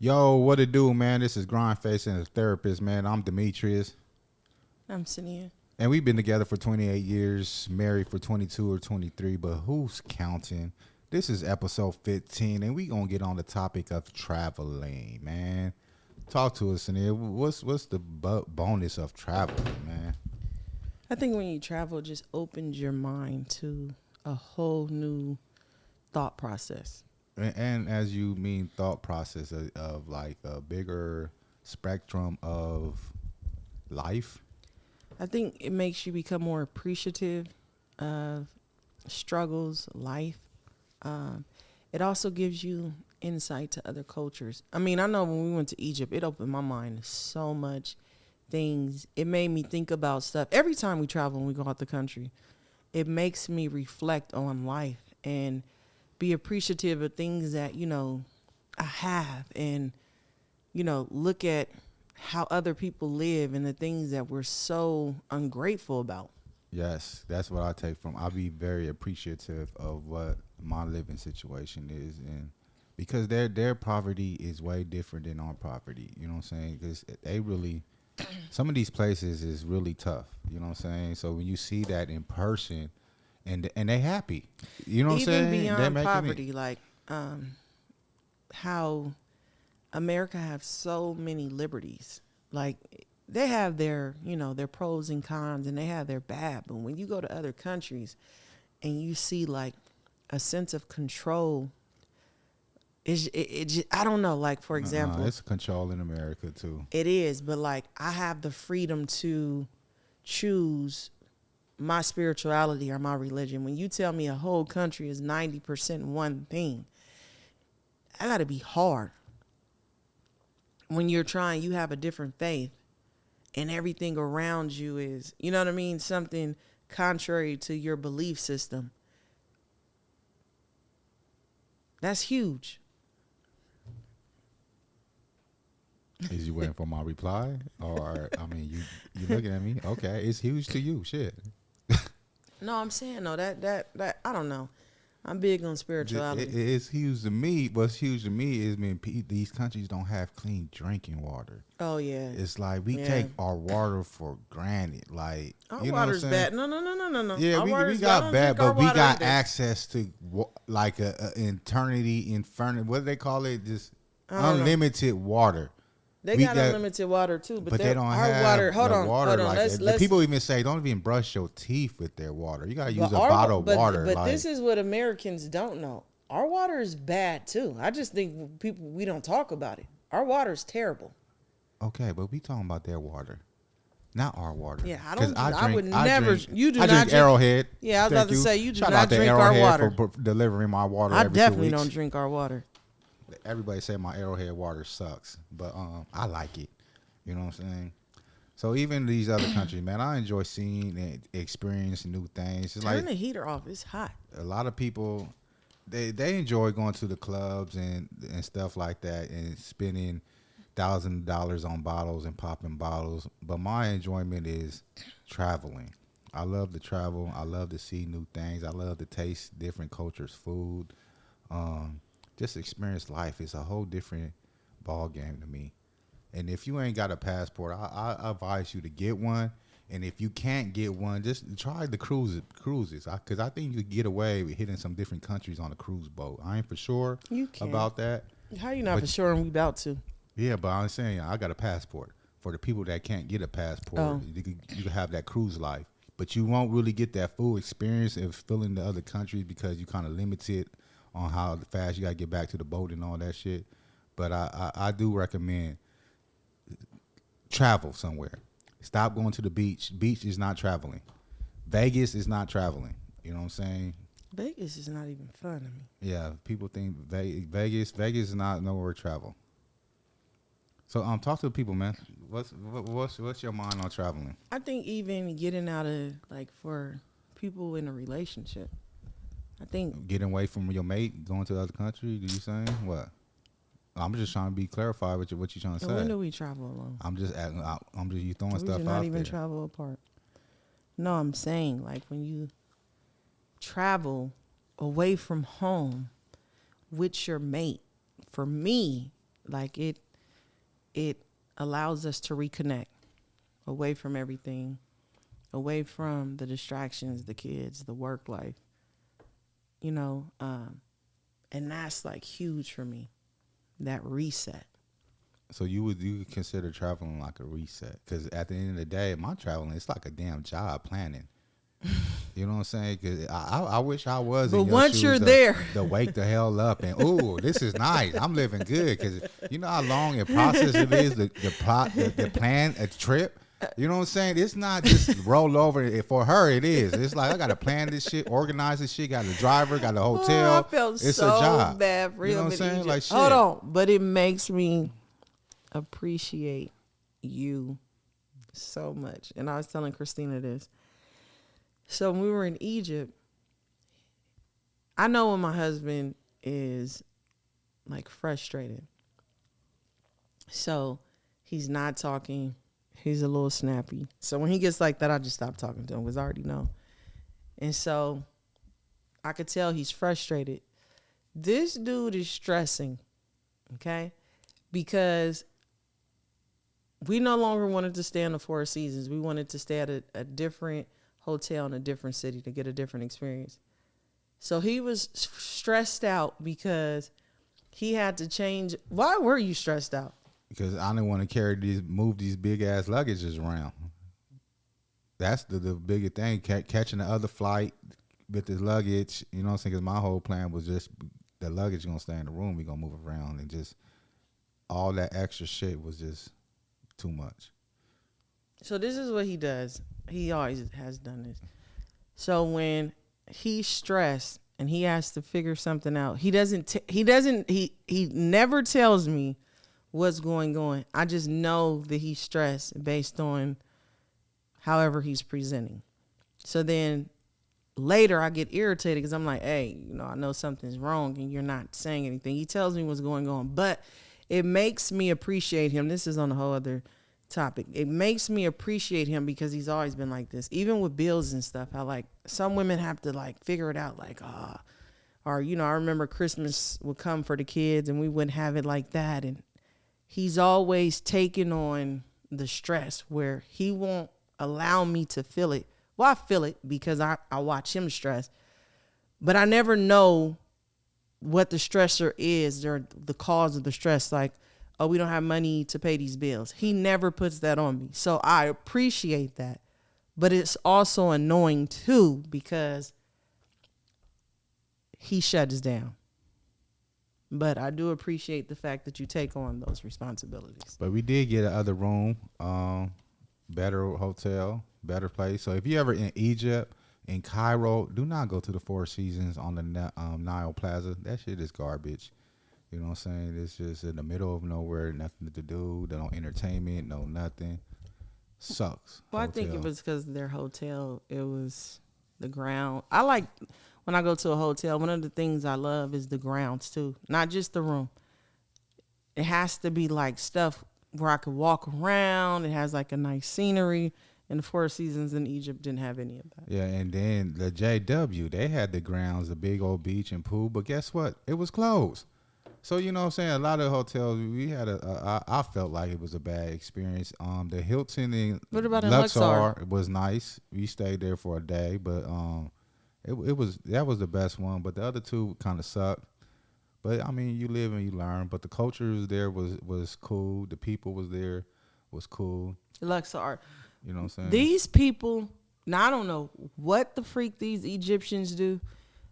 Yo, what it do, man? This is GrindFace and the therapist, man. I'm Dimitrius. I'm Saniyyah. And we've been together for 28 years, married for 22 or 23, but who's counting? This is episode 15, and we going to get on the topic of traveling, man. Talk to us, Saniyyah. What's the bonus of traveling, man? I think when you travel, it just opens your mind to a whole new thought process. And as you mean thought process of like a bigger spectrum of life? I think it makes you become more appreciative of struggles, life. It also gives you insight to other cultures. I mean, I know when we went to Egypt, it opened my mind to so much things. It made me think about stuff. Every time we travel and we go out the country, it makes me reflect on life and be appreciative of things that, I have, and, look at how other people live and the things that we're so ungrateful about. Yes, that's what I take from. I'll be very appreciative of what my living situation is, and because their poverty is way different than our poverty. You know what I'm saying? Because they really, some of these places is really tough. You know what I'm saying? So when you see that in person, and they happy. You know what I'm saying? Even They're beyond poverty, how America have so many liberties. Like, they have their, their pros and cons, and they have their bad. But when you go to other countries and you see like a sense of control, it just, I don't know. Like, for example, it's control in America too. It is, but like, I have the freedom to choose my spirituality or my religion. When you tell me a whole country is 90% one thing, I got to be hard. When you're trying, you have a different faith and everything around you is, you know what I mean? Something contrary to your belief system. That's huge. Is you waiting for my reply? Or, I mean, you looking at me? Okay, it's huge to you. Shit. No, I'm saying, no, that I don't know. I'm big on spirituality. It's huge to me. What's huge to me is when these countries don't have clean drinking water. Oh, yeah. It's like we take our water for granted. Like, our you know water's what I'm saying? bad. No. Yeah, we got bad, but we got access to like a infinity. What do they call it? Just unlimited water. They got unlimited water too, but they don't have water. Hold on. Like the people even say don't even brush your teeth with their water. You gotta use a bottled water. But this is what Americans don't know. Our water is bad too. I just think we don't talk about it. Our water is terrible. Okay, but we talking about their water, not our water. Yeah, I would never. You do not drink Arrowhead. Yeah, I was about to say you do Shout not out to drink Arrowhead our water for delivering my water. I every definitely 2 weeks. don't drink our water. Everybody say my Arrowhead water sucks, but I like it. You know what I'm saying? So even these other countries, man, I enjoy seeing and experiencing new things. It's Turn the heater off. It's hot. A lot of people, they enjoy going to the clubs and stuff like that and spending $1,000 on bottles and popping bottles. But my enjoyment is traveling. I love to travel. I love to see new things. I love to taste different cultures' food. Just experience life. It's a whole different ball game to me. And if you ain't got a passport, I advise you to get one. And if you can't get one, just try the cruises. Because I think you could get away with hitting some different countries on a cruise boat. I ain't for sure about that. How you not for sure and we about to? Yeah, but I'm saying I got a passport. For the people that can't get a passport, you can have that cruise life. But you won't really get that full experience of feeling the other countries because you kind of limited on how fast you got to get back to the boat and all that shit. But I do recommend travel somewhere. Stop going to the beach. Beach is not traveling. Vegas is not traveling. You know what I'm saying? Vegas is not even fun to me. Yeah, people think Vegas is not nowhere to travel. So talk to the people, man. What's your mind on traveling? I think even getting out of, like, for people in a relationship, I think getting away from your mate, going to the other country. Do you saying what? I'm just trying to be clarified with what you're trying to say. When do we travel alone? I'm just you throwing stuff out there. We do not even travel apart. No, I'm saying, like, when you travel away from home with your mate, for me, Like it allows us to reconnect away from everything, away from the distractions, the kids, the work life, you know, and that's like huge for me, that reset. So you would consider traveling like a reset? Because at the end of the day, my traveling, it's like a damn job planning. You know what I'm saying? Cause I wish I was. But in your once shoes you're there, to wake the hell up and ooh, this is nice. I'm living good because you know how long a process it is the plan a trip. You know what I'm saying? It's not just roll over. For her, it is. It's like I got to plan this shit, organize this shit. Got a driver, got a hotel. I felt it's so a job. bad for you know him what I'm in saying? Egypt. Like shit. Hold on, but it makes me appreciate you so much. And I was telling Christina this. So when we were in Egypt, I know when my husband is like frustrated. So he's not talking. He's a little snappy. So when he gets like that, I just stop talking to him because I already know. And so I could tell he's frustrated. This dude is stressing, okay? Because we no longer wanted to stay in the Four Seasons. We wanted to stay at a different hotel in a different city to get a different experience. So he was stressed out because he had to change. Why were you stressed out? Because I didn't want to move these big ass luggages around. That's the bigger thing. Catching the other flight with the luggage, you know what I'm saying? Because my whole plan was just the luggage going to stay in the room. We're going to move around. And just all that extra shit was just too much. So this is what he does. He always has done this. So when he's stressed and he has to figure something out, he never tells me what's going on. I just know that he's stressed based on however he's presenting. So then later I get irritated because I'm like, hey, you know, I know something's wrong and you're not saying anything. He tells me what's going on, but it makes me appreciate him. This is on a whole other topic. It makes me appreciate him because he's always been like this. Even with bills and stuff, how like some women have to like figure it out like, or, you know, I remember Christmas would come for the kids and we wouldn't have it like that. And he's always taking on the stress where he won't allow me to feel it. Well, I feel it because I watch him stress, but I never know what the stressor is or the cause of the stress. Like, oh, we don't have money to pay these bills. He never puts that on me. So I appreciate that. But it's also annoying too because he shuts down. But I do appreciate the fact that you take on those responsibilities. But we did get another room, better hotel, better place. So if you ever in Egypt, in Cairo, do not go to the Four Seasons on the Nile Plaza. That shit is garbage. You know what I'm saying? It's just in the middle of nowhere, nothing to do. No entertainment, no nothing. Sucks. Well, hotel. I think it was because their hotel, it was the ground. I like when I go to a hotel, one of the things I love is the grounds too, not just the room. It has to be like stuff where I could walk around. It has like a nice scenery. And the Four Seasons in Egypt didn't have any of that. Yeah, and then the JW, they had the grounds, the big old beach and pool, but guess what? It was closed. So, you know what I'm saying? A lot of hotels, we had I felt like it was a bad experience. The Hilton in what about Luxor was nice. We stayed there for a day, but that was the best one. But the other two kind of sucked. But, I mean, you live and you learn. But the culture was there was cool. The people was cool. Luxor. You know what I'm saying? These people, now I don't know what the freak these Egyptians do,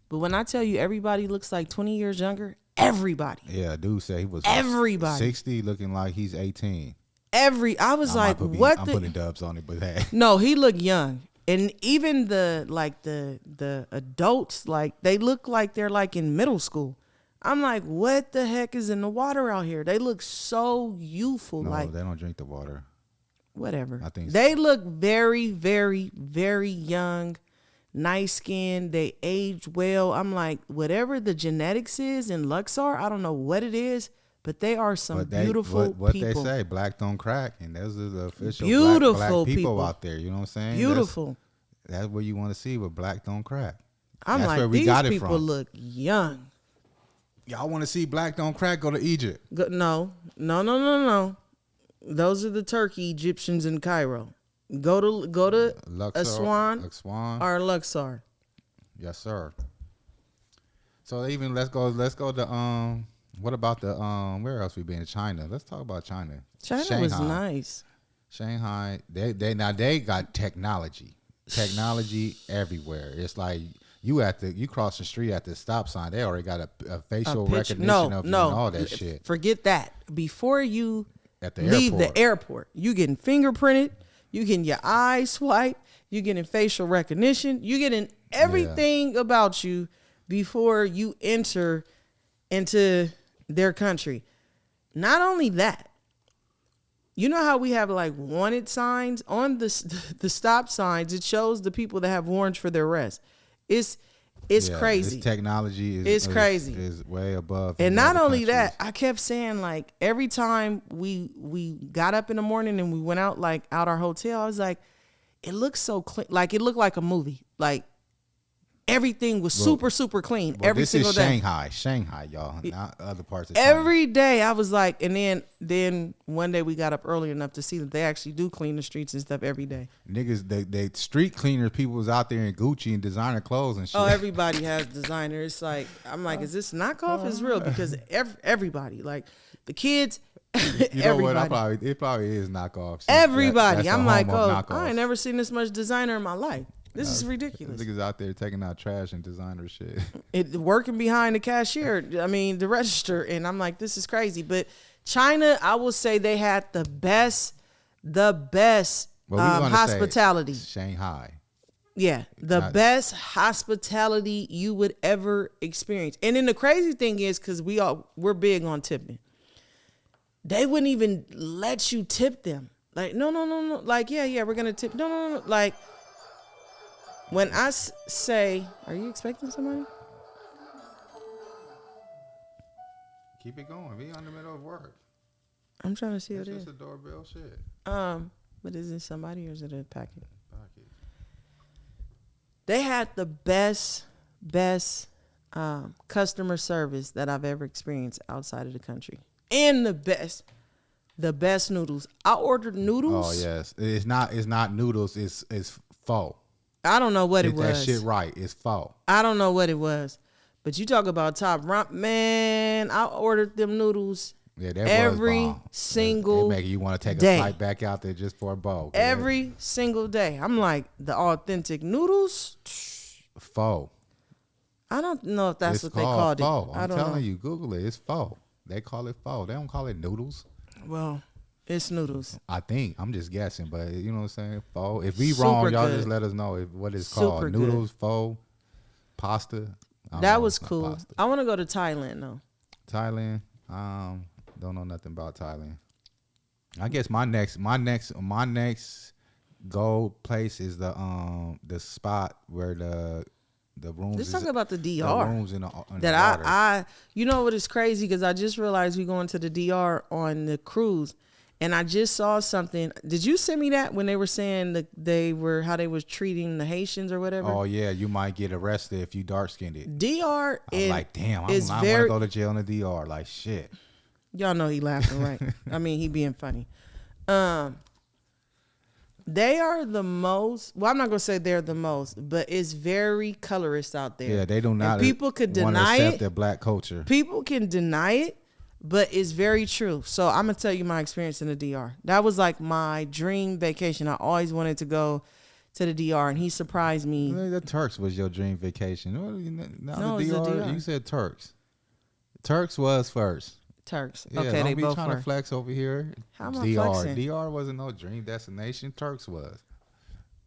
but when I tell you everybody looks like 20 years younger, everybody. Yeah, dude said he was 60 looking like he's 18. I was like, what? I'm putting dubs on it, but hey. No, he looked young. And even the adults, like they look like they're like in middle school. I'm like, what the heck is in the water out here? They look so youthful. No, like they don't drink the water. Whatever. I think they look very, very, very young, nice skin. They age well. I'm like, whatever the genetics is in Luxor, I don't know what it is, but they are some beautiful what people. What they say, black don't crack, and those are the official beautiful black people out there. You know what I'm saying? Beautiful. That's what you want to see, but black don't crack. I'm That's like, where we these got people it from. look young. Y'all want to see black don't crack? Go to Egypt. No. Those are the Turkey Egyptians in Cairo. Go to Luxor, Aswan or Luxor. Yes, sir. So even let's go to what about the where else we been? China. Let's talk about China. China Shanghai. was nice. Shanghai. They got technology everywhere. It's like you cross the street at the stop sign. They already got a facial recognition of you and all that shit. Forget that. Before you leave the airport, you getting fingerprinted. You getting your eyes swiped. You getting facial recognition. You getting everything about you before you enter into their country. Not only that, you know how we have like wanted signs on the stop signs. It shows the people that have warrants for their arrest. It's crazy. This technology is crazy. Is way above. And not only that, I kept saying, like, every time we got up in the morning and we went out our hotel, I was like, it looks so clean. Like, it looked like a movie. Like, everything was super clean every single day. Shanghai, y'all, not other parts of China. Every day I was like, and then one day we got up early enough to see that they actually do clean the streets and stuff every day. Niggas, they street cleaners, people was out there in Gucci and designer clothes and shit. Oh, everybody has designer. It's like, I'm like, is this knockoff? It's real because everybody, like the kids, you know everybody. What? It probably is knockoff. Everybody. I'm like, I ain't never seen this much designer in my life. This is ridiculous. Niggas out there taking out trash and designer shit. Working behind the cashier, the register. And I'm like, this is crazy. But China, I will say they had the best hospitality. Shanghai. Yeah, the best hospitality you would ever experience. And then the crazy thing is, because we're big on tipping. They wouldn't even let you tip them. Like, no. Like, yeah, we're going to tip. No. Like, when I say, are you expecting somebody? Keep it going. We on the middle of work. I'm trying to see what it is. It's just a doorbell shit. But is it somebody or is it a packet? They had the best customer service that I've ever experienced outside of the country. And the best noodles. I ordered noodles. Oh yes. It's not noodles, it's pho. I don't know what it was. That shit right. It's pho. I don't know what it was. But you talk about top rank, man. I ordered them noodles every single day. It make you want to take a flight back out there just for a bowl. Every single day. I'm like, the authentic noodles. Pho. I don't know if that's what they called pho. it. I'm telling you, Google it. It's pho. They call it pho. They don't call it noodles. Well, it's noodles. I think. I'm just guessing, but you know what I'm saying? Pho. If we wrong, y'all just let us know what it's called. Noodles, pho, pasta. That was cool. Pasta. I want to go to Thailand though. Thailand. Don't know nothing about Thailand. I guess my next goal place is the spot where the rooms. Let's talk about the DR. The rooms in the that water. I you know what is crazy, because I just realized we going to the DR on the cruise, and I just saw something. Did you send me that when they were saying that how they was treating the Haitians or whatever? Oh yeah, you might get arrested if you dark skinned it. DR is like, damn, I want to go to jail in the DR. Like shit. Y'all know he laughing, right? I mean, he being funny. They are the most. Well, I'm not gonna say they're the most, but it's very colorist out there. Yeah, they do not. And people could deny accept their black culture. People can deny it, but it's very true. So I'm gonna tell you my experience in the DR. That was like my dream vacation. I always wanted to go to the DR, and he surprised me. The Turks was your dream vacation. No, the DR. You said Turks. Turks was first. Turks. Yeah, okay, don't they be both trying were. to flex over here. How am I flexing? DR wasn't no dream destination. Turks was.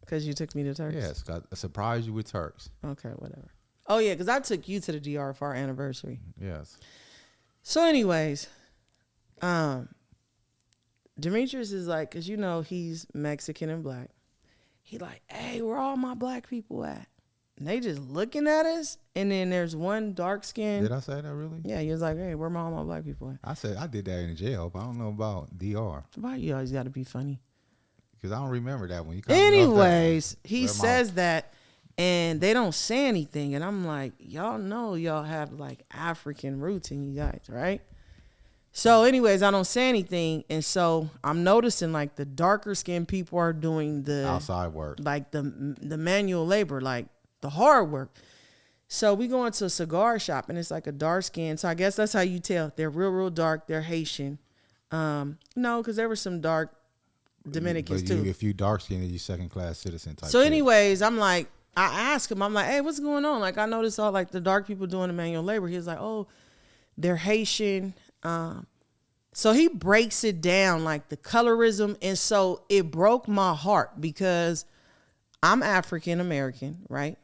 Because you took me to Turks? Yes, I surprised you with Turks. Okay, whatever. Oh, yeah, because I took you to the DR for our anniversary. Yes. So anyways, Dimitrius is like, because you know he's Mexican and black. He like, hey, where all my black people at? And they just looking at us, and then there's one dark skin. Did I say that really? Yeah, he was like, hey, where all my black people at? I said I did that in jail, but I don't know about DR. Why you always got to be funny? Because I don't remember that one. Anyways, he says that, and they don't say anything. And I'm like, y'all know y'all have like African roots in you guys, right? So anyways, I don't say anything. And so I'm noticing like the darker skinned people are doing the outside work, like the manual labor, like the hard work. So we go into a cigar shop and it's like a dark skin. So I guess that's how you tell. They're real dark. They're Haitian. No, because there were some dark Dominicans too. If you dark skinned, you second class citizen type. So anyways, I'm like, I ask him, I'm like, hey, what's going on? Like I noticed all like the dark people doing the manual labor. He's like, oh, they're Haitian. So he breaks it down like the colorism. And so it broke my heart because I'm African American, right?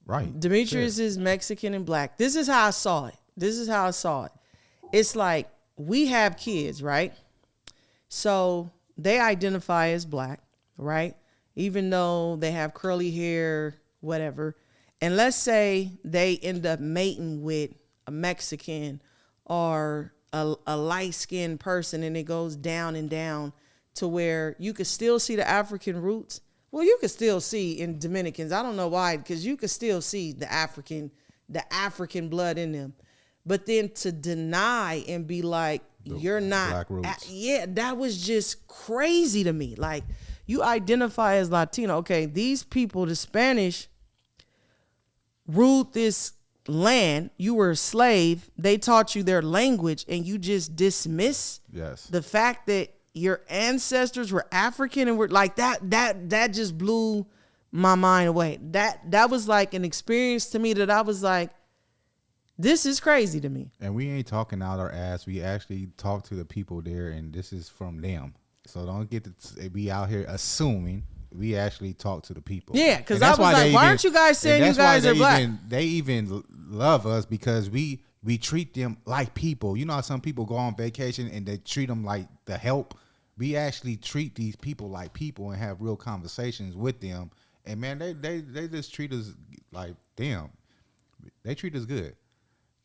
Right. Dimitrius is Mexican and black. This is how I saw it. It's like we have kids, right? So they identify as black, right? Even though they have curly hair, whatever. And let's say they end up mating with a Mexican or a light-skinned person, and it goes down and down to where you could still see the African roots. Well, you could still see in Dominicans. I don't know why, because you could still see the African blood in them. But then to deny and be like, you're not. Black roots. Yeah, that was just crazy to me. Like, you identify as Latino. Okay, these people, the Spanish, ruled this land. You were a slave. They taught you their language, and you just dismiss the fact that your ancestors were African and were like that just blew my mind away. That was like an experience to me that I was like, this is crazy to me. And we ain't talking out our ass. We actually talk to the people there, and this is from them. So don't get to be out here assuming. We actually talk to the people. Yeah, because I was like, why aren't you guys saying you guys are black? They even love us because we treat them like people. You know how some people go on vacation and they treat them like the help? We actually treat these people like people and have real conversations with them. And man, they just treat us like them. They treat us good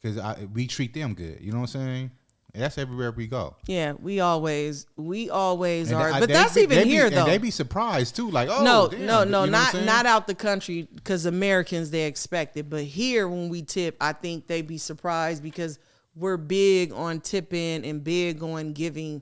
because we treat them good. You know what I'm saying? And that's everywhere we go. Yeah, we always are. But that's even here though. And they be surprised too. Like, oh, no, damn. no, You know not out the country because Americans they expect it. But here when we tip, I think they be surprised because we're big on tipping and big on giving.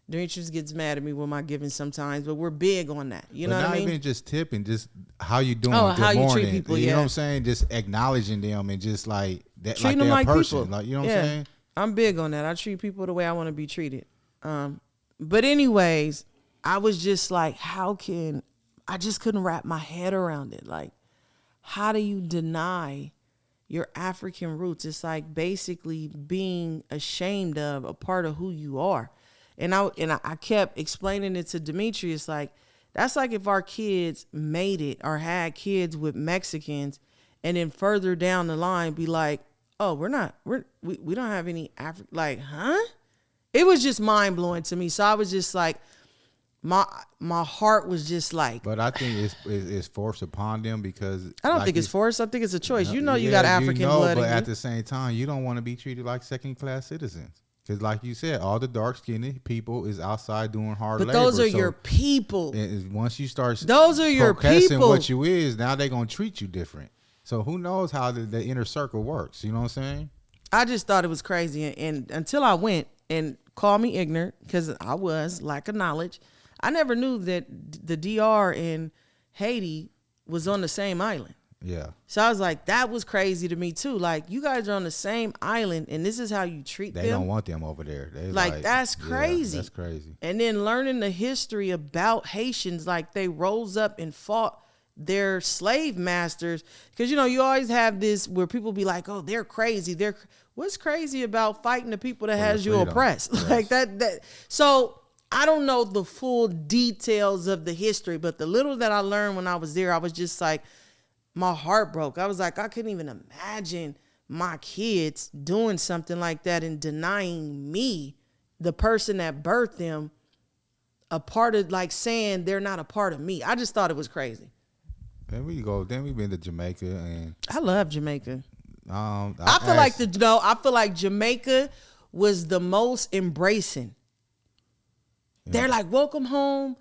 Dimitrius gets mad at me with my giving sometimes, but we're big on that. You know what I mean? Not even just tipping, just how you doing. Oh, good how morning. You treat people. You yeah. know what I'm saying? Just acknowledging them and just like that, treating like them like person. people. Like, you know what I'm saying? I'm big on that. I treat people the way I want to be treated. But anyways, I was just like, I just couldn't wrap my head around it. Like, how do you deny your African roots? It's like basically being ashamed of a part of who you are. And I kept explaining it to Dimitrius, like, that's like if our kids made it or had kids with Mexicans and then further down the line be like, oh, we don't have any African, like, huh? It was just mind blowing to me. So I was just like, my heart was just like. But I think it's forced upon them because I don't think it's forced. I think it's a choice. You got African blood. But at the same time, you don't want to be treated like second class citizens. Because like you said, all the dark skinned people is outside doing hard labor. But those are your people. Once you start those are your people. What you is, now they're going to treat you different. So who knows how the inner circle works? You know what I'm saying? I just thought it was crazy. And until I went and called me ignorant, because I was lack of knowledge, I never knew that the DR and Haiti was on the same island. Yeah. So I was like, that was crazy to me too. Like, you guys are on the same island and this is how you treat them. They don't want them over there. They like that's crazy. Yeah, that's crazy. And then learning the history about Haitians, like they rose up and fought their slave masters. Because, you always have this where people be like, oh, they're crazy. What's crazy about fighting the people that has you oppressed? Yes. Like that. So I don't know the full details of the history, but the little that I learned when I was there, I was just like, my heart broke. I was like, I couldn't even imagine my kids doing something like that and denying me, the person that birthed them, a part of, like, saying they're not a part of me. I just thought it was crazy. Then we've been to Jamaica, and I love Jamaica. I feel like Jamaica was the most embracing. Yeah. They're like, welcome home.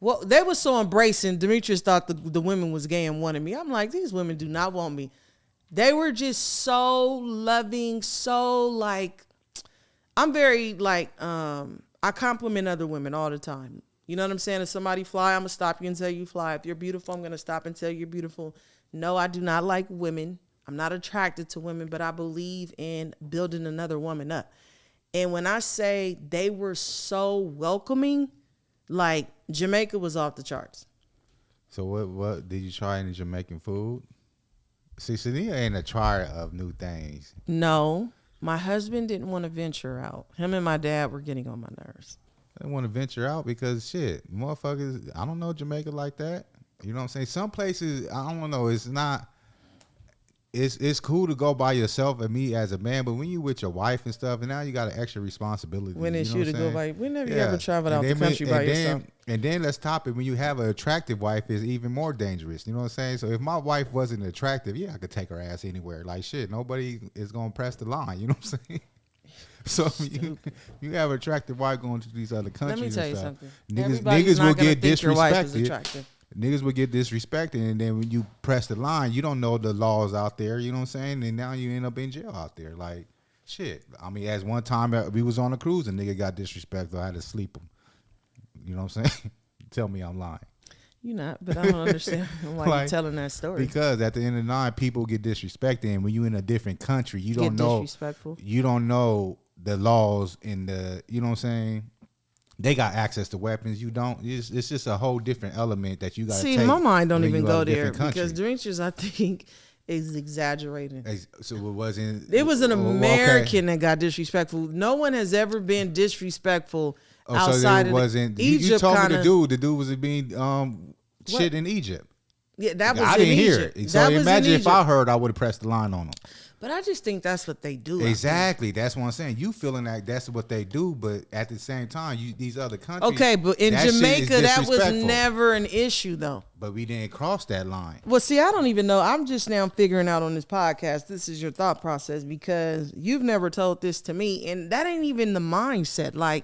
Well, they were so embracing. Demetrius thought the women was gay and wanted me. I'm like, these women do not want me. They were just so loving, so like, I'm very like, I compliment other women all the time. You know what I'm saying? If somebody fly, I'm going to stop you and tell you fly. If you're beautiful, I'm going to stop and tell you you're beautiful. No, I do not like women. I'm not attracted to women, but I believe in building another woman up. And when I say they were so welcoming, like Jamaica was off the charts. So what did you try any Jamaican food? See, Saniyyah ain't a trier of new things. No, my husband didn't want to venture out. Him and my dad were getting on my nerves. I didn't want to venture out because shit, motherfuckers, I don't know Jamaica like that. You know what I'm saying? Some places, I don't know, it's not. It's cool to go by yourself and me as a man, but when you with your wife and stuff, and now you got an extra responsibility. When it's you to go by, whenever you ever traveled out the country by yourself. And then let's top it. When you have an attractive wife, it's even more dangerous. You know what I'm saying? So if my wife wasn't attractive, yeah, I could take her ass anywhere. Like shit, nobody is gonna press the line. You know what I'm saying? So you have an attractive wife going to these other countries. Let me tell you stuff. something. Niggas will get disrespected. Niggas would get disrespected, and then when you press the line, you don't know the laws out there. You know what I'm saying? And now you end up in jail out there. Like, shit. I mean, as one time we was on a cruise, and nigga got disrespected. I had to sleep him. You know what I'm saying? Tell me I'm lying. You're not, but I don't understand why like, you're telling that story. Because at the end of the night, people get disrespected, and when you in a different country, you don't know. Disrespectful. You don't know the laws in the. You know what I'm saying? They got access to weapons. You don't. It's just a whole different element that you got to take. See, my mind don't even go there because Dimitrius, I think, is exaggerating. So it wasn't. It was an American that got disrespectful. No one has ever been disrespectful outside so it wasn't, of Egypt. You told me the dude was being shit in Egypt. Yeah, that was. I didn't hear it. So imagine if I heard, I would have pressed the line on him. But I just think that's what they do. Exactly. That's what I'm saying. You feeling like that's what they do, but at the same time, these other countries. Okay, but in Jamaica, that was never an issue, though. But we didn't cross that line. Well, see, I don't even know. I'm just now figuring out on this podcast, this is your thought process, because you've never told this to me, and that ain't even the mindset. Like,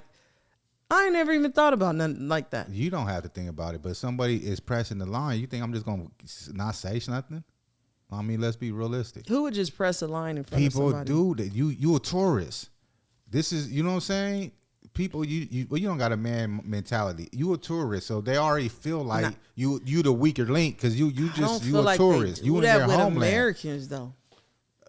I ain't never even thought about nothing like that. You don't have to think about it, but somebody is pressing the line. You think I'm just going to not say nothing? I mean, let's be realistic. Who would just press a line in front of somebody? People do that. You a tourist. This is, you know what I'm saying? People, you don't got a man mentality. You a tourist, so they already feel like you the weaker link because you a tourist. You in their homeland. Americans though.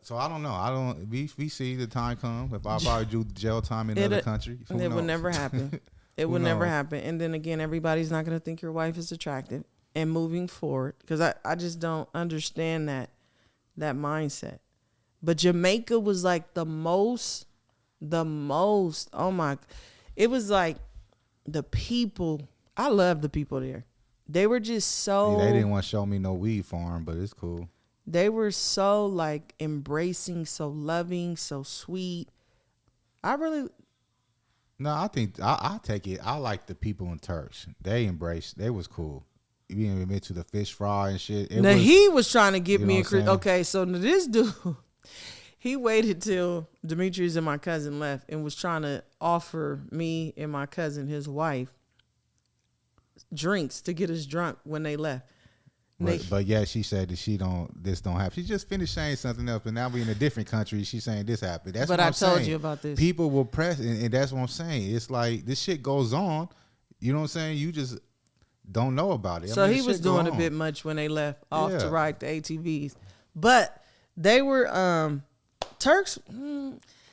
So I don't know. We see the time come if I probably do jail time in another country. It would never happen. It would never happen. And then again, everybody's not going to think your wife is attractive. And moving forward, because I just don't understand that mindset. But Jamaica was like the most, oh my, it was like the people, I love the people there. They were just so. They didn't want to show me no weed farm, but it's cool. They were so like embracing, so loving, so sweet. No, I think I take it. I like the people in Turks. They was cool. You even admit to the fish fry and shit. He was trying to give me okay, so this dude, he waited till Demetrius and my cousin left and was trying to offer me and my cousin, his wife, drinks to get us drunk when they left. But yeah, she said that this don't happen. She just finished saying something else, but now we in a different country. She's saying this happened. That's what I'm saying. But I told you about this. People will press, and that's what I'm saying. It's like this shit goes on. You know what I'm saying? You just don't know about it. So he was doing a bit much when they left off to ride the ATVs. But they were Turks.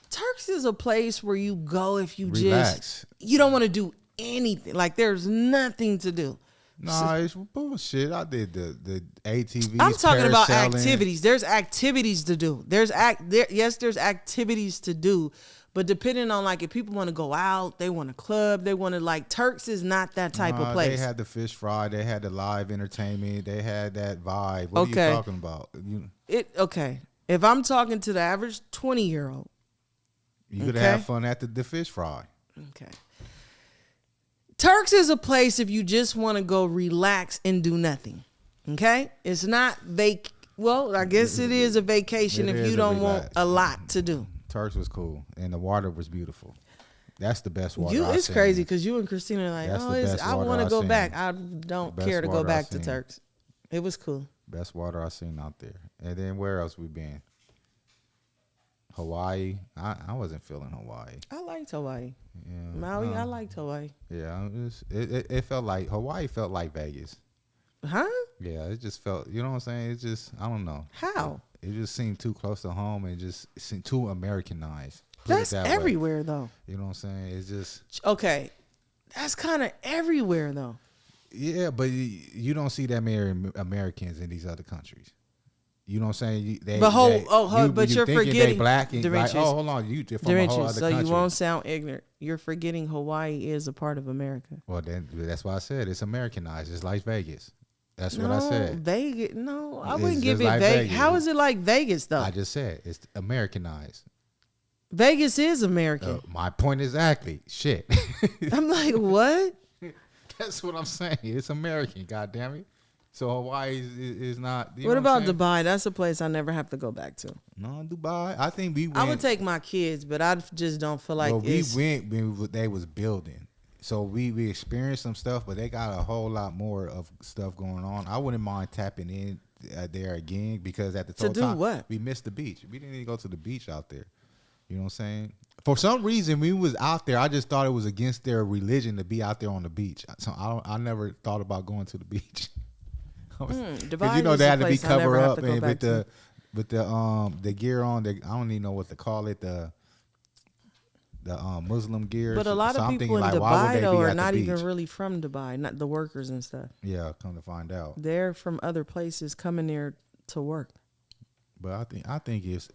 Turks is a place where you go if you relax. You don't want to do anything. Like there's nothing to do. Nah, it's bullshit. I did the ATVs. I'm talking about activities. There's activities to do. There's activities to do. But depending on like if people want to go out, they want to club, they want to like Turks is not that type of place. They had the fish fry, they had the live entertainment, they had that vibe. What are you talking about? Okay. If I'm talking to the average 20-year-old, you could have fun at the fish fry. Okay. Turks is a place if you just want to go relax and do nothing. Okay? It's not well, I guess it is a vacation if you don't want a lot to do. Turks was cool, and the water was beautiful. That's the best water. It's crazy because you and Christina are like, I want to go seen. back. I don't care to go back to Turks. It was cool. Best water I've seen out there. And then where else we been? Hawaii. I wasn't feeling Hawaii. I liked Hawaii. Yeah. Maui, I liked Hawaii. Yeah, it felt like Hawaii felt like Vegas. Huh? Yeah, it just felt, you know what I'm saying? It just, I don't know. How? It just seemed too close to home and just seemed too Americanized. That's everywhere, though. You know what I'm saying? It's just. Okay. That's kind of everywhere, though. Yeah, but you don't see that many Americans in these other countries. You know what I'm saying? But you're forgetting. They black and like, hold on. You're from a whole other country. You won't sound ignorant. You're forgetting Hawaii is a part of America. Well, then that's why I said it's Americanized. It's like Vegas. That's what I said. Vegas. No, I wouldn't give it like Vegas. How is it like Vegas, though? I just said it's Americanized. Vegas is American. My point exactly. Shit. I'm like, what? That's what I'm saying. It's American, goddammit. So Hawaii is not. What about Dubai? That's a place I never have to go back to. No, Dubai. I think we went. I would take my kids, but I just don't feel like we went when they was building. So we experienced some stuff, but they got a whole lot more of stuff going on. I wouldn't mind tapping in there again because at the time what? We missed the beach. We didn't even go to the beach out there. You know what I'm saying? For some reason, when we was out there, I just thought it was against their religion to be out there on the beach. So I never thought about going to the beach. Because you know they had to be covered up and with the gear on. I don't even know what to call it. The Muslim gear. But a lot of people in Dubai though are not even really from Dubai. Not the workers and stuff. Yeah, come to find out, they're from other places coming there to work. But I think it's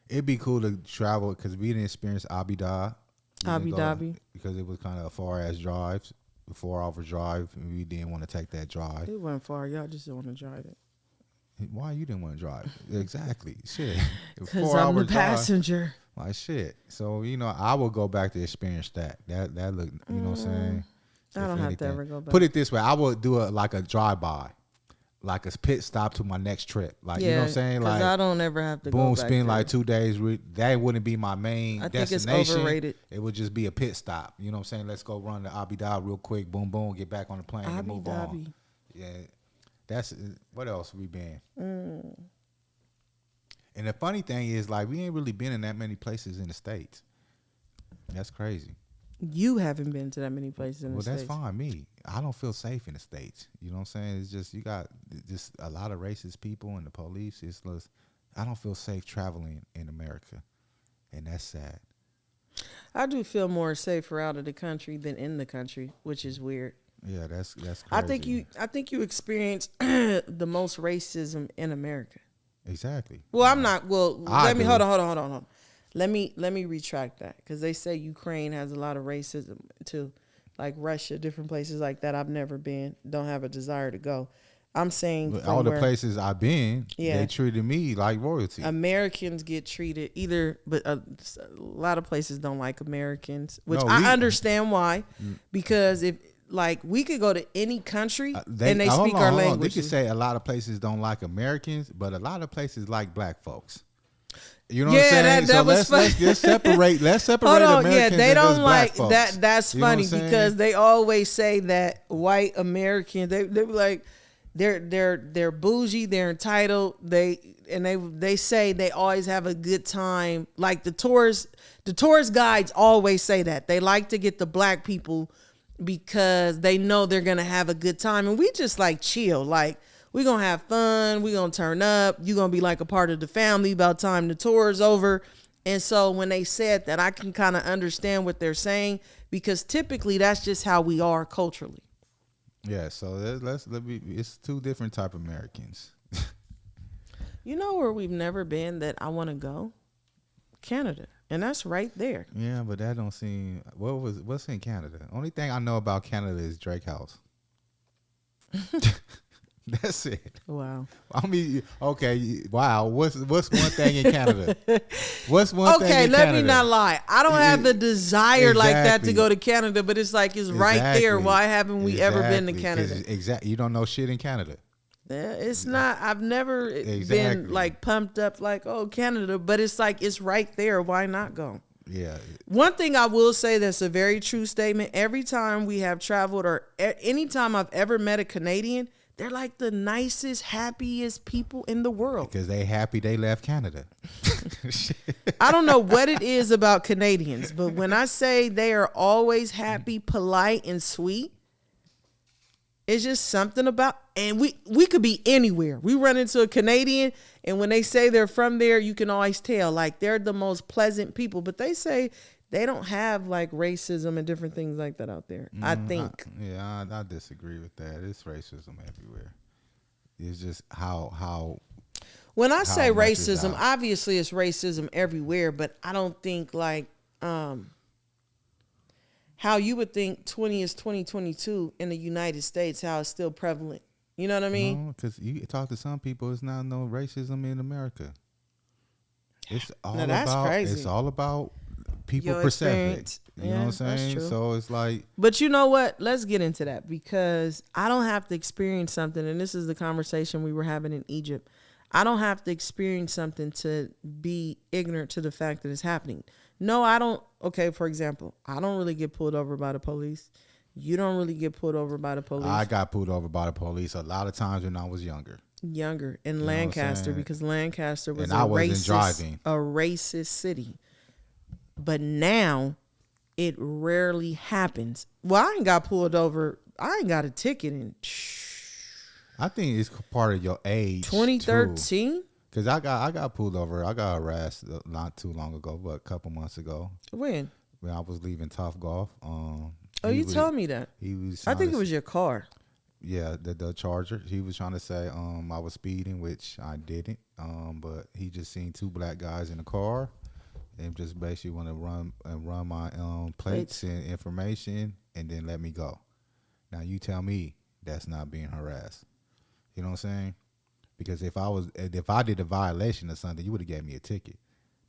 it'd be cool to travel because we didn't experience Abu Dhabi because it was kind of a far ass drives. 4-hour drive, and we didn't want to take that drive. It wasn't far. Y'all just didn't want to drive it. Why you didn't want to drive? Exactly. Shit. Because I'm the passenger. Like shit. So, I will go back to experience that. That look, you know what I'm saying? I don't have to ever go back. Put it this way. I would do like a drive-by. Like a pit stop to my next trip. Like, you know what I'm saying? Like, because I don't ever have to go back spend there. like 2 days. That wouldn't be my main destination. I think it's overrated. It would just be a pit stop. You know what I'm saying? Let's go run to Abu Dhabi real quick. Boom, boom. Get back on the plane and move on. Yeah. That's what else we been? And the funny thing is, like, we ain't really been in that many places in the States. That's crazy. You haven't been to that many places in the States. Well, that's fine. Me, I don't feel safe in the States. You know what I'm saying? It's just you got just a lot of racist people and the police. I don't feel safe traveling in America, and that's sad. I do feel more safer out of the country than in the country, which is weird. Yeah, that's crazy. I think you experience the most racism in America. Exactly. Well, I'm not. Well, hold on. Let me retract that because they say Ukraine has a lot of racism too, like Russia, different places like that. I've never been, don't have a desire to go. I'm saying all the places I've been, they treated me like royalty. Americans get treated but a lot of places don't like Americans, which I understand why, because if like we could go to any country and they speak our language. They could say a lot of places don't like Americans, but a lot of places like black folks. You know what I'm saying? That was funny. Let's separate. Let's separate Americans. They don't like folks. that. That's funny because they always say that white Americans. They be like they're bougie. They're entitled. They say they always have a good time. Like the tourist guides always say that they like to get the black people because they know they're gonna have a good time, and we just like chill. Like, we're going to have fun. We're going to turn up. You're going to be like a part of the family about time the tour is over. And so when they said that, I can kind of understand what they're saying because typically that's just how we are culturally. Yeah, so it's two different type of Americans. You know where we've never been that I want to go? Canada. And that's right there. Yeah, but that don't seem... What's in Canada? Only thing I know about Canada is Drake House. That's it. Wow. I mean, okay. Wow. What's one thing in Canada? What's one thing in Canada? Okay, let me not lie. I don't have the desire like that to go to Canada, but it's like it's right there. Why haven't we ever been to Canada? Exactly. You don't know shit in Canada. It's not. I've never Exactly. been like pumped up like, oh, Canada, but it's like it's right there. Why not go? Yeah. One thing I will say that's a very true statement. Every time we have traveled or anytime I've ever met a Canadian, they're like the nicest, happiest people in the world. Because they happy they left Canada. I don't know what it is about Canadians, but when I say they are always happy, polite, and sweet, it's just something about, and we could be anywhere. We run into a Canadian, and when they say they're from there, you can always tell, like, they're the most pleasant people. But they say they don't have, like, racism and different things like that out there, I think. I disagree with that. It's racism everywhere. It's just how When I say much is racism, out. obviously it's racism everywhere, but I don't think, like, how you would think 2022 in the United States, how it's still prevalent. You know what I mean? No, because you talk to some people, it's not no racism in America. It's all Now, that's about crazy. it's all about people Your perception. experience. You know Yeah, what I'm that's saying? true. So it's like But you know what? Let's get into that because I don't have to experience something. And this is the conversation we were having in Egypt. I don't have to experience something to be ignorant to the fact that it's happening. No, I don't. Okay, for example, I don't really get pulled over by the police. You don't really get pulled over by the police. I got pulled over by the police a lot of times when I was younger. Younger in know what I'm Lancaster saying? because Lancaster was And I wasn't racist, driving. a racist city. But now it rarely happens. Well, I ain't got pulled over. I ain't got a ticket in I think it's part of your age. 2013. Because I got pulled over. I got arrested not too long ago, but a couple months ago When? when I was leaving Top Golf. Oh, you told me that. He was. I think trying it was your car. Yeah, the Charger. He was trying to say I was speeding, which I didn't. But he just seen two black guys in the car, and just basically want to run my plates and information, and then let me go. Now you tell me that's not being harassed. You know what I'm saying? Because if I did a violation or something, you would have gave me a ticket.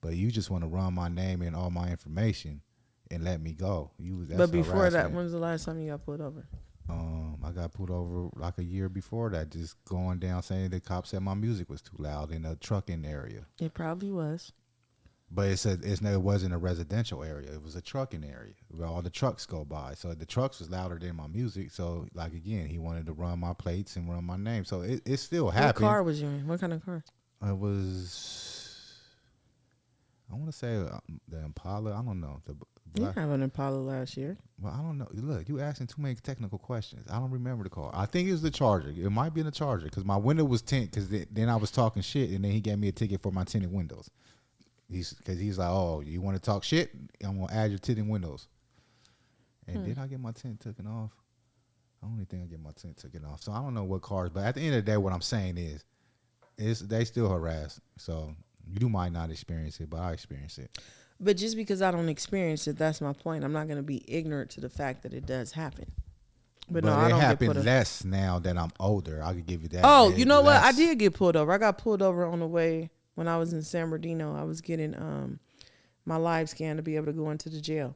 But you just want to run my name and all my information and let me go. But before that, harassment. when was the last time you got pulled over? I got pulled over like a year before that, just going down saying the cops said my music was too loud in a trucking area. It probably was. But it wasn't a residential area. It was a trucking area where all the trucks go by. So the trucks was louder than my music. So like again, he wanted to run my plates and run my name. So it still happened. What car was you in? What kind of car? It was, I want to say the Impala. I don't know. You have an Impala last year. Well, I don't know. Look, you asking too many technical questions. I don't remember the car. I think it was the Charger. It might be in the Charger because my window was tint. Because then I was talking shit, and then he gave me a ticket for my tinted windows. He's like, oh, you want to talk shit? I'm gonna add your tinted windows. And did I get my tint taken off? I don't even think I get my tint taken off. So I don't know what cars. But at the end of the day, what I'm saying is they still harass. So you might not experience it, but I experience it. But just because I don't experience it, that's my point. I'm not going to be ignorant to the fact that it does happen. But no, I it don't get happens pulled over. less now that I'm older. I could give you that. Oh, you know what? I Less. did get pulled over. I got pulled over on the way when I was in San Bernardino. I was getting my live scan to be able to go into the jail.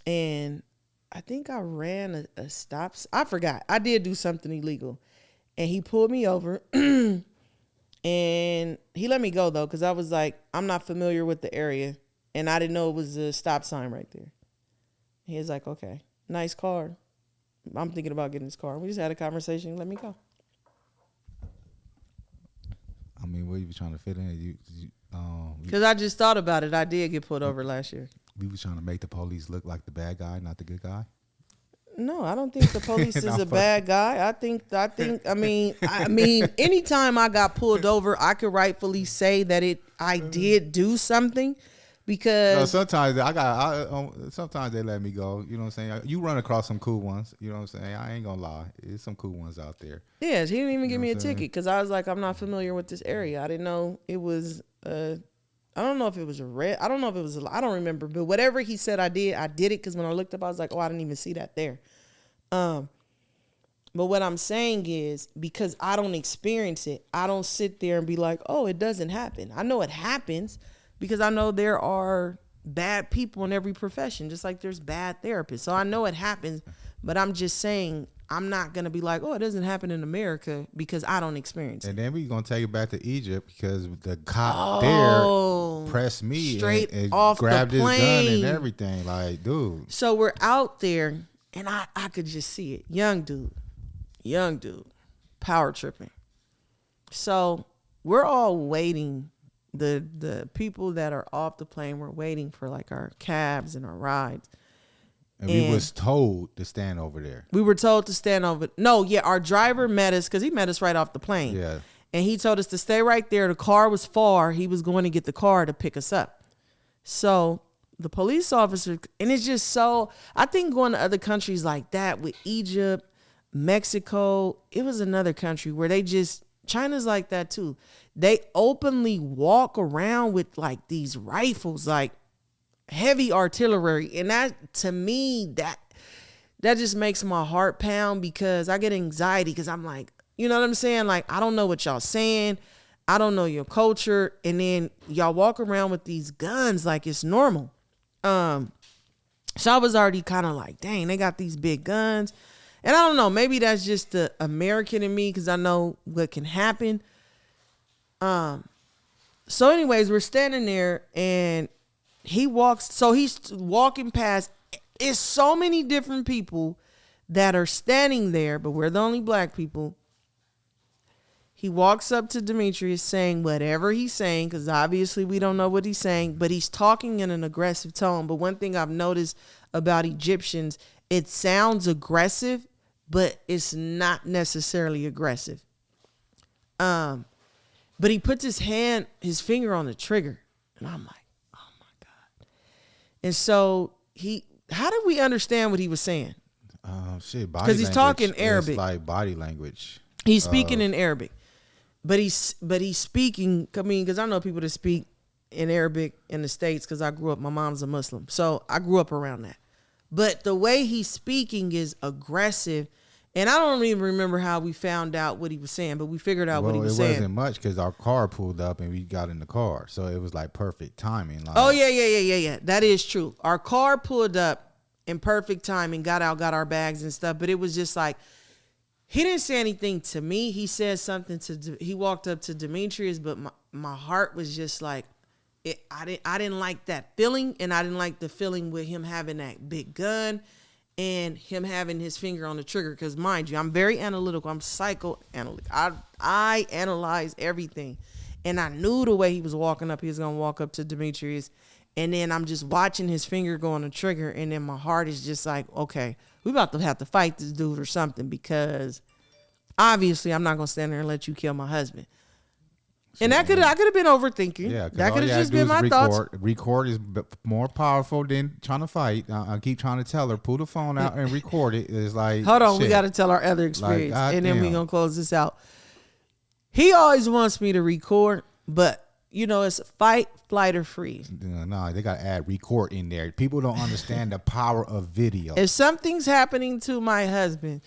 And I think I ran a stop. I forgot. I did do something illegal. And he pulled me over. And he let me go, though, because I was like, I'm not familiar with the area. And I didn't know it was a stop sign right there. He was like, okay, nice car. I'm thinking about getting this car. We just had a conversation. Let me go. I mean, what you trying to fit in? Because I just thought about it. I did get pulled over last year. We was trying to make the police look like the bad guy, not the good guy. No, I don't think the police is a bad guy. I mean, anytime I got pulled over, I could rightfully say that I did do something because sometimes they let me go. You know what I'm saying? You run across some cool ones. You know what I'm saying? I ain't gonna lie. There's some cool ones out there. yeah, he didn't even give me a what I'm saying? ticket because I was like, I'm not familiar with this area. I didn't know it was I don't know if it was a red. I don't know if it was I don't remember. But whatever he said I did it because when I looked up, I was like, oh, I didn't even see that there. But what I'm saying is because I don't experience it, I don't sit there and be like, oh, it doesn't happen. I know it happens because I know there are bad people in every profession, just like there's bad therapists. So I know it happens, but I'm just saying I'm not going to be like, oh, it doesn't happen in America because I don't experience it. And then we're going to take it back to Egypt because the cop there pressed me straight and off grabbed the his gun plane. and everything. Like, dude. So we're out there, and I could just see it. Young dude, power tripping. So we're all waiting. The people that are off the plane, we're waiting for like our cabs and our rides. And we was told to stand over there. We were told to stand over. No, yeah, our driver met us because he met us right off the plane. Yeah. And he told us to stay right there. The car was far. He was going to get the car to pick us up. So the police officer, and it's just so, I think going to other countries like that with Egypt, Mexico, it was another country where they just, China's like that too. They openly walk around with like these rifles, like heavy artillery. And that, to me, that just makes my heart pound because I get anxiety because I'm like, you know what I'm saying? Like, I don't know what y'all saying. I don't know your culture. And then y'all walk around with these guns like it's normal. So I was already kind of like, dang, they got these big guns. And I don't know, maybe that's just the American in me because I know what can happen. So anyways, we're standing there and he's walking past. It's so many different people that are standing there, but we're the only black people. He walks up to Dimitrius saying whatever he's saying, because obviously we don't know what he's saying, but he's talking in an aggressive tone. But one thing I've noticed about Egyptians, it sounds aggressive, but it's not necessarily aggressive. But he puts his finger on the trigger, and I'm like, oh my God. And so how did we understand what he was saying? Shit, body language. Because he's talking Arabic. It's like body language. He's speaking in Arabic. But he's speaking, I mean, because I know people that speak in Arabic in the States because I grew up, my mom's a Muslim. So I grew up around that. But the way he's speaking is aggressive. And I don't even remember how we found out what he was saying, but we figured out what he was saying. It wasn't much because our car pulled up and we got in the car. So it was like perfect timing. Like, oh, yeah. That is true. Our car pulled up in perfect timing, got out, got our bags and stuff. But it was just like, he didn't say anything to me. He said something he walked up to Dimitrius, but my heart was just like, I didn't like that feeling. And I didn't like the feeling with him having that big gun and him having his finger on the trigger. Because mind you, I'm very analytical. I'm psychoanalytic. I analyze everything. And I knew the way he was walking up, he was going to walk up to Dimitrius. And then I'm just watching his finger go on the trigger. And then my heart is just like, okay, we about to have to fight this dude or something. Because obviously I'm not going to stand there and let you kill my husband. And I could have been overthinking. Yeah, that could have just been my thoughts. Record is more powerful than trying to fight. I keep trying to tell her, pull the phone out and record it. It's like, hold on, shit. we got to tell our other experience, like, and then we gonna close this out. He always wants me to record, but you know it's fight, flight, or freeze. No, they got to add record in there. People don't understand the power of video. If something's happening to my husband,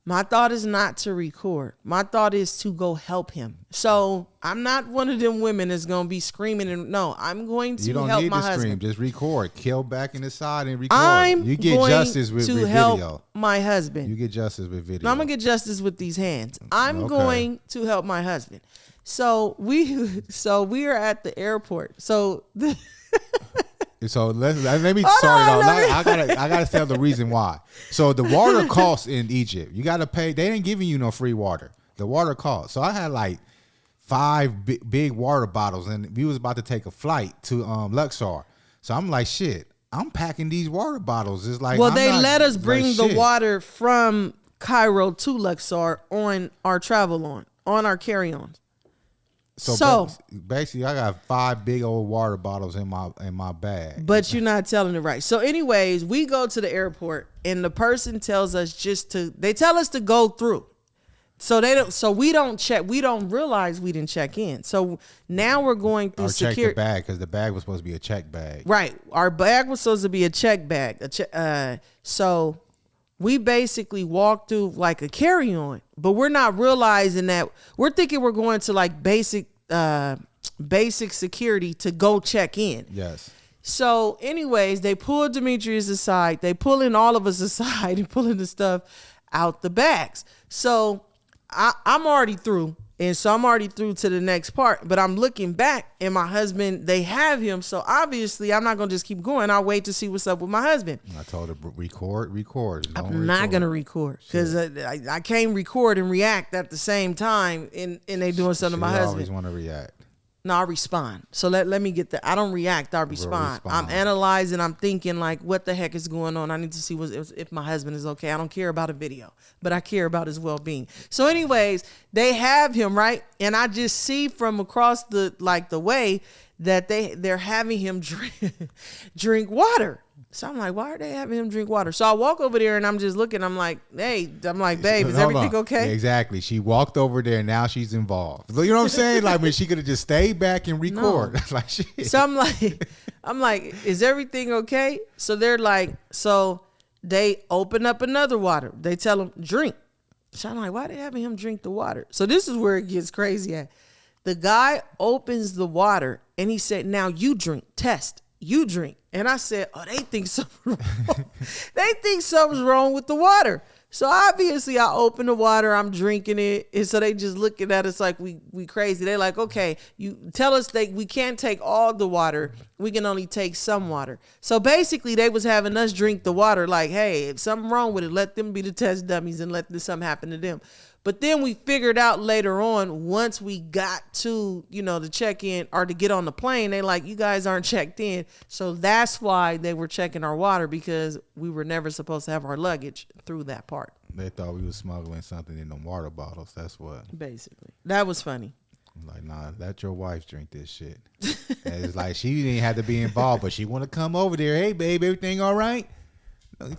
my thought is not to record. My thought is to go help him. So I'm not one of them women that's going to be screaming. And no, I'm going to help my husband. You don't need to scream. Just record. Kill back in the side and record. You get justice with video. Help my husband. You get justice with video. No, I'm going to get justice with these hands. I'm going to help my husband. So we are at the airport. So So let me start it off. I gotta tell the reason why. So the water costs in Egypt. You gotta pay. They ain't giving you no free water. The water costs. So I had like 5 big water bottles, and we was about to take a flight to Luxor. So I'm like, shit. I'm packing these water bottles. It's like, well, they let us bring the water from Cairo to Luxor on our on our carry-ons. So basically, I got 5 big old water bottles in my bag. But you're not telling it right. So anyways, we go to the airport and the person tells us they tell us to go through. So we don't check. We don't realize we didn't check in. So now we're going through security. Check the bag because the bag was supposed to be a check bag. Right. Our bag was supposed to be a check bag. So we basically walk through like a carry-on, but we're not realizing that we're thinking we're going to like basic security to go check in. Yes. So anyways, they pull Dimitrius aside. They pulling all of us aside and pulling the stuff out the bags. So I'm already through. And so I'm already through to the next part, but I'm looking back and my husband, they have him. So obviously I'm not going to just keep going. I'll wait to see what's up with my husband. I told her, record. I'm not going to record because I can't record and react at the same time and they doing something to my husband. I always want to react. No, I respond. So let me get that. I don't react. I respond. I'm analyzing. I'm thinking like, what the heck is going on? I need to see if my husband is okay. I don't care about a video, but I care about his well-being. So anyways, they have him, right? And I just see from across the way that they're having him drink water. So I'm like, why are they having him drink water? So I walk over there and I'm just looking. I'm like, babe, is everything okay? Yeah, exactly. She walked over there and now she's involved. You know what I'm saying? Like, when she could have just stayed back and record. No. Like, shit. So I'm like, is everything okay? So they're like, so they open up another water. They tell him drink. So I'm like, why are they having him drink the water? So this is where it gets crazy at. The guy opens the water and he said, now you drink, test. You drink. And I said, oh, they think something wrong. They think something's wrong with the water. So obviously I open the water, I'm drinking it. And so they just looking at us like we crazy. They're like, okay, you tell us we can't take all the water. We can only take some water. So basically they was having us drink the water like, hey, if something wrong with it, let them be the test dummies and let something happen to them. But then we figured out later on, once we got to, the check-in or to get on the plane, they like, you guys aren't checked in. So that's why they were checking our water, because we were never supposed to have our luggage through that part. They thought we was smuggling something in them water bottles. That's what. Basically. That was funny. Like, nah, let your wife drink this shit. And it's like, she didn't have to be involved, but she want to come over there. Hey, babe, everything all right?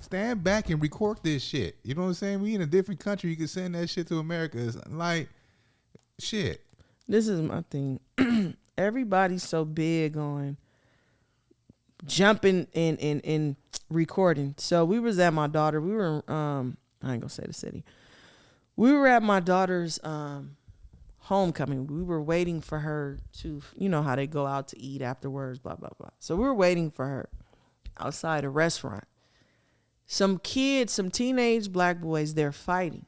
Stand back and record this shit. You know what I'm saying? We in a different country. You can send that shit to America. It's like, shit. This is my thing. Everybody's so big on jumping and recording. So we was at my daughter. We were, I ain't gonna say the city. We were at my daughter's homecoming. We were waiting for her to, how they go out to eat afterwards, blah, blah, blah. So we were waiting for her outside a restaurant. Some kids, some teenage black boys, they're fighting.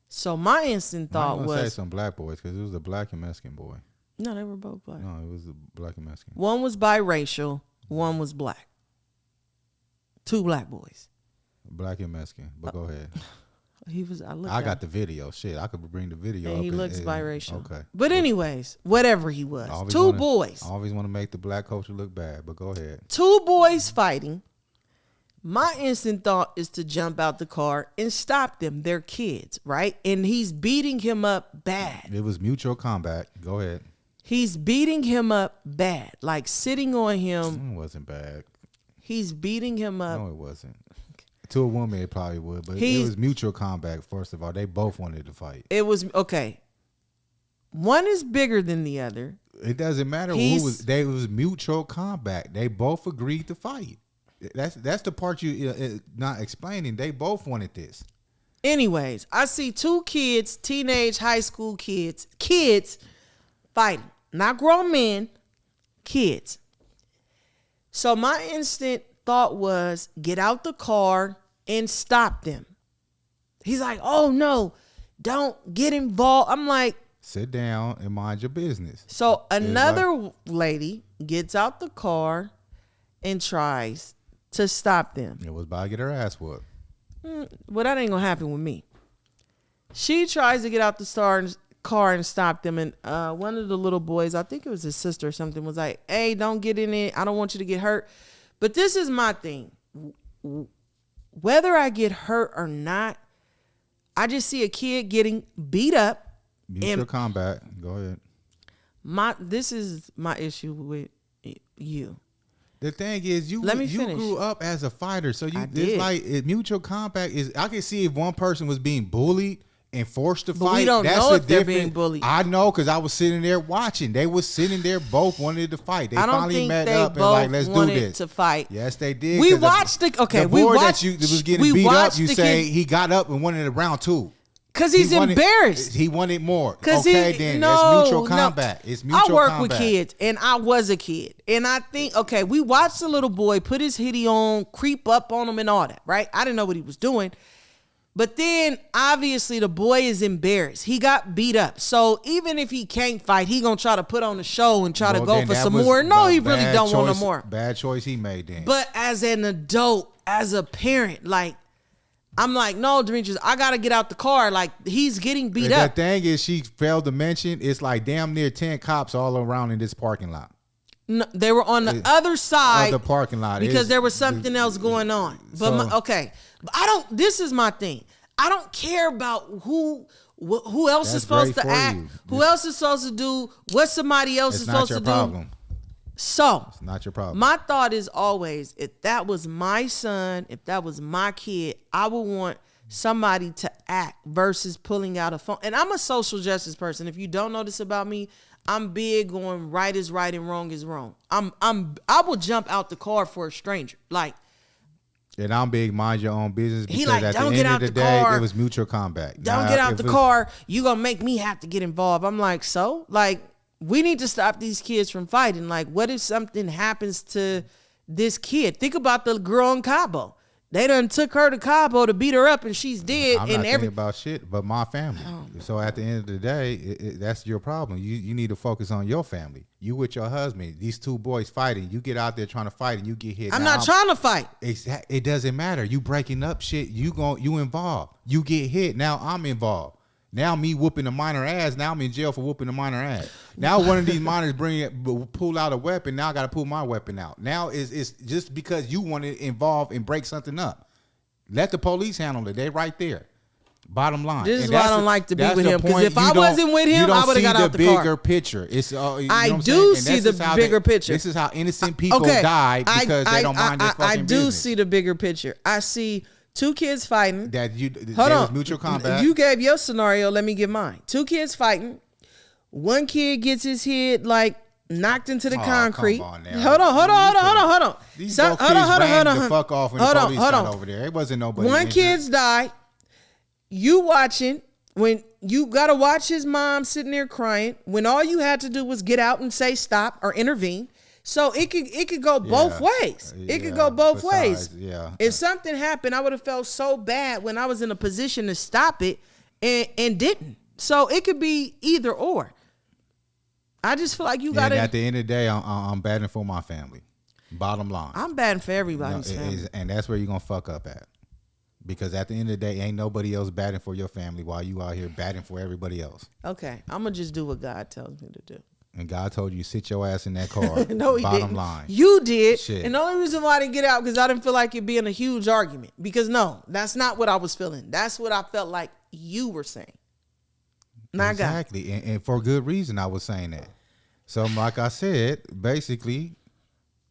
So my instant thought was, say some black boys, because it was a black and Mexican boy. No, they were both black. No, it was a black and Mexican. One was biracial, one was black. Two black boys. Black and Mexican, but go ahead. I got the video. Shit, I could bring the video. And he looks biracial. Okay. But anyways, whatever he was, boys. I always want to make the black culture look bad, but go ahead. Two boys fighting. My instant thought is to jump out the car and stop them. They're kids, right? And he's beating him up bad. It was mutual combat. Go ahead. He's beating him up bad, like sitting on him. It wasn't bad. He's beating him up. No, it wasn't. To a woman, it probably would, but it was mutual combat. First of all, they both wanted to fight. It was okay. One is bigger than the other. It doesn't matter who was. They was mutual combat. They both agreed to fight. That's the part you not explaining. They both wanted this. Anyways, I see two kids, teenage high school kids fighting. Not grown men, kids. So my instant thought was get out the car and stop them. He's like, oh no, don't get involved. I'm like, sit down and mind your business. So another lady gets out the car and tries to stop them. It was about to get her ass whooped. Well, that ain't gonna happen with me. She tries to get out the car and stop them, and one of the little boys, I think it was his sister or something, was like, hey, don't get in it. I don't want you to get hurt. But this is my thing. Whether I get hurt or not, I just see a kid getting beat up. Mutual combat. Go ahead. This is my issue with you. The thing is, you grew up as a fighter, so it's like mutual combat is. I can see if one person was being bullied and forced to fight. We don't know if they're being bullied. I know because I was sitting there watching. They was sitting there, both wanted to fight. They finally met up and like, let's do this. To fight. Yes, they did. We watched the boy that was getting beat up. You say he got up and wanted a round two. Because he's embarrassed. He wanted more. Okay, then it's mutual combat. It's mutual combat. I work with kids, and I was a kid. And I think, okay, we watched the little boy put his hoodie on, creep up on him and all that, right? I didn't know what he was doing. But then obviously the boy is embarrassed. He got beat up. So even if he can't fight, he gonna try to put on a show and try to go for some more. No, he really don't want no more. Bad choice he made then. But as an adult, as a parent, like, I'm like, no, Dimitrius, I gotta get out the car. Like, he's getting beat up. The thing is, she failed to mention, it's like damn near 10 cops all around in this parking lot. No, they were on the other side of the parking lot because there was something else going on. But okay, but I don't. This is my thing. I don't care about who else is supposed to act, who else is supposed to do what somebody else is supposed to do. It's not your problem. So it's not your problem. My thought is always, if that was my son, if that was my kid, I would want somebody to act versus pulling out a phone. And I'm a social justice person. If you don't know this about me, I'm big on right is right and wrong is wrong. I will jump out the car for a stranger. Like, and I'm big mind your own business because like, at the end of the day, it was mutual combat. Don't get out the car. You gonna make me have to get involved. I'm like, so? Like, we need to stop these kids from fighting. Like, what if something happens to this kid? Think about the girl in Cabo. They done took her to Cabo to beat her up and she's dead. I'm not thinking about shit but my family. So at the end of the day, that's your problem. You need to focus on your family. You with your husband. These two boys fighting. You get out there trying to fight and you get hit. I'm not trying to fight. It doesn't matter. You breaking up shit. You involved. You get hit. Now I'm involved. Now me whooping a minor ass. Now I'm in jail for whooping a minor ass. Now one of these minors pull out a weapon. Now I got to pull my weapon out. Now it's just because you want to involve and break something up. Let the police handle it. They right there. Bottom line. This is why I don't like to be with him. Because if I wasn't with him, I would have got out the car. Bigger picture. It's I do see the bigger picture. This is how innocent people die because they don't mind this fucking business. I do see the bigger picture. I see two kids fighting. There was mutual combat. You gave your scenario. Let me give mine. Two kids fighting. One kid gets his head like knocked into the concrete. Hold on. These kids ran the fuck off when the police got over there. It wasn't nobody. One kid's died. You watching when you gotta watch his mom sitting there crying when all you had to do was get out and say stop or intervene. So it could go both ways. It could go both ways. Yeah. If something happened, I would have felt so bad when I was in a position to stop it and didn't. So it could be either or. I just feel like you got to. At the end of the day, I'm batting for my family. Bottom line. I'm batting for everybody's family. And that's where you're going to fuck up at. Because at the end of the day, ain't nobody else batting for your family while you out here batting for everybody else. Okay. I'm going to just do what God tells me to do. And God told you sit your ass in that car. No, he Bottom didn't. line. You did. Shit. And the only reason why I didn't get out because I didn't feel like it being a huge argument. Because no, that's not what I was feeling. That's what I felt like you were saying. Not exactly. God. And for good reason I was saying that. So like I said, basically,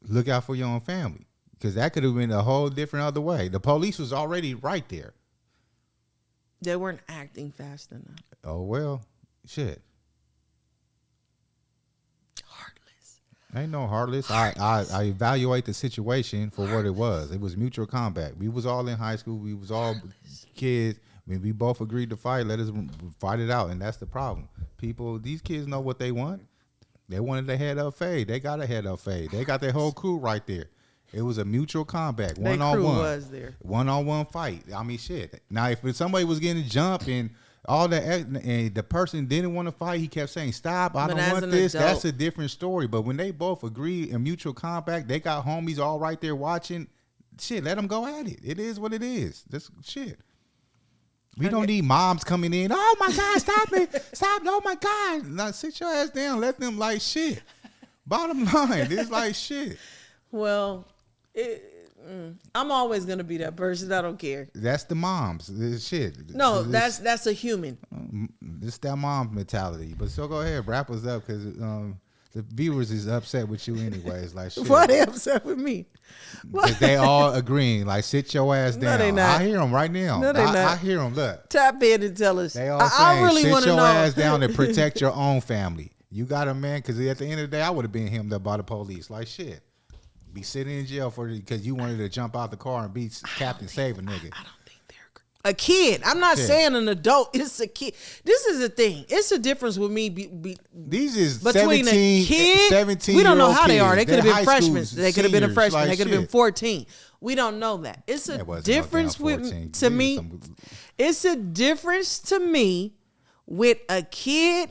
look out for your own family. Because that could have been a whole different other way. The police was already right there. They weren't acting fast enough. Oh, well, shit. Heartless. Ain't no heartless. I evaluate the situation for what it was. It was mutual combat. We was all in high school. We was all kids. When we both agreed to fight, let us fight it out. And that's the problem. These kids know what they want. They wanted their head up fade. They got a head up fade. They got their whole crew right there. It was a mutual combat, one-on-one. Was there. One-on-one fight. I mean, shit. Now, if somebody was getting jumped and all that, and the person didn't want to fight, he kept saying, stop, I don't want this. Adult, that's a different story. But when they both agree in mutual combat, they got homies all right there watching. Shit, let them go at it. It is what it is. This shit. We don't need moms coming in. Oh, my God, stop it. Stop. Oh, my God. Now, sit your ass down. Let them like shit. Bottom line, it's like shit. Well, I'm always going to be that person. I don't care. That's the moms. It's shit. No, that's a human. It's that mom mentality. But so go ahead. Wrap us up because the viewers is upset with you anyways. Like shit. Why they upset with me? They all agreeing. Like sit your ass down. No, they not. I hear them right now. No, they not. I hear them. Look. Tap in and tell us. They all saying, I really sit your know. ass down and protect your own family. You got a man because at the end of the day, I would have been hemmed up by the police. Like shit. Be sitting in jail because you wanted to jump out the car and be Captain Save a nigga. I don't think they're a kid. I'm not saying an adult. It's a kid. This is the thing. It's a difference with me. These is between 17, a kid. 17 We don't know how kids. they are. They could have been freshmen. Schools, They could have been a freshman. like they could have shit. been 14. We don't know that. It's a That wasn't difference no damn 14. with to me. It's a difference to me with a kid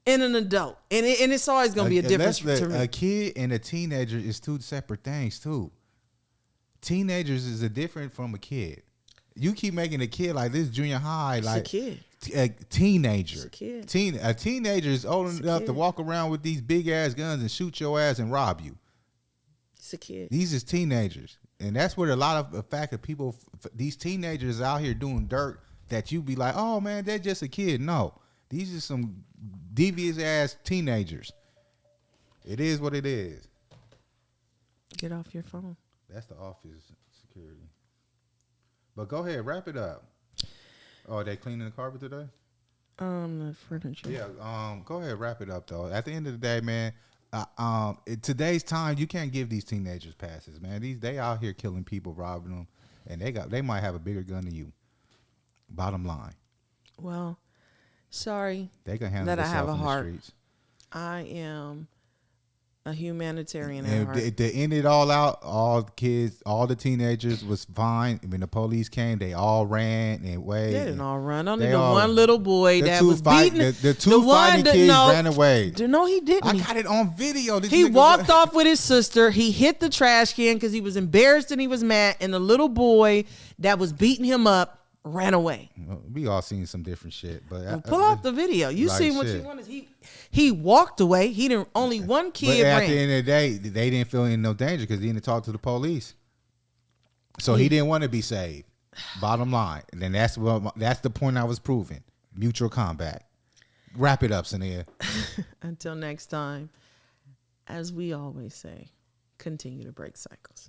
and an adult, and it's always gonna be a difference to me. A kid and a teenager is two separate things too. Teenagers is a different from a kid. You keep making a kid like this junior high, like a kid. A teenager. It's a kid. A teenager is old enough to walk around with these big ass guns and shoot your ass and rob you. It's a kid. These is teenagers, and that's where a lot of the fact that people, these teenagers out here doing dirt that you be like, oh man, they're just a kid. No, these are some devious ass teenagers. It is what it is. Get off your phone. That's the office security. But go ahead, wrap it up. Oh, are they cleaning the carpet today? The furniture. Yeah. Go ahead, wrap it up though. At the end of the day, man. In today's time, you can't give these teenagers passes, man. They out here killing people, robbing them, and they might have a bigger gun than you. Bottom line. Well, sorry they can handle that I have a in the heart. Streets. I am a humanitarian at And heart. to end it all out, all the kids, all the teenagers was fine. When the police came, they all ran and waved. They didn't all run. Only the one little boy that was beating. The two fighting kids ran away. No, he didn't. I got it on video. He walked off with his sister. He hit the trash can because he was embarrassed and he was mad. And the little boy that was beating him up ran away. We all seen some different shit, but pull out the video. You like seen what shit. you wanted. He walked away. He didn't. Only one kid but at ran. the end of the day, they didn't feel in no danger because he didn't talk to the police. So he didn't want to be saved. Bottom line, and then that's the point I was proving. Mutual combat. Wrap it up, Saniyyah. Until next time, as we always say, continue to break cycles.